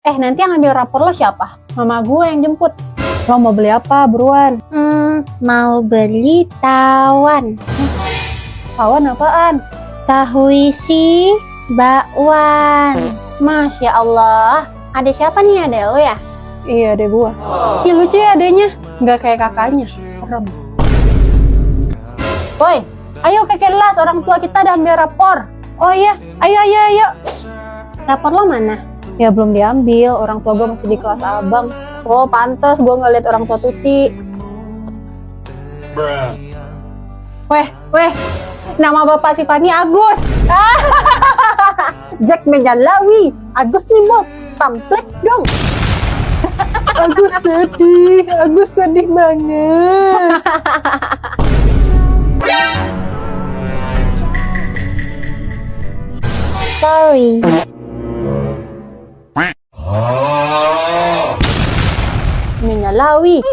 Nanti yang ambil rapor lo siapa? Mama gue yang jemput. Lo mau beli apa, buruan? Mau beli tawon. Tawon apaan? Tahu isi bakwan. Masya Allah. Ada siapa nih, ada lo ya? Iya, adek gue. Ih, lucu ya adeknya. Nggak kayak kakaknya. Serem. Woi, ayo ke kelas. Orang tua kita udah ambil rapor. Oh iya, ayo. Rapor lo mana? Ya belum diambil. Orang tua gue masih di kelas abang. Oh, pantes gue ngeliat orang tua Tuti. Weh. Nama bapak si Fani Agus. Jack Menjalawi. Agus nih bos. Tamplek dong. Agus sedih banget. Sorry. Menyalawi.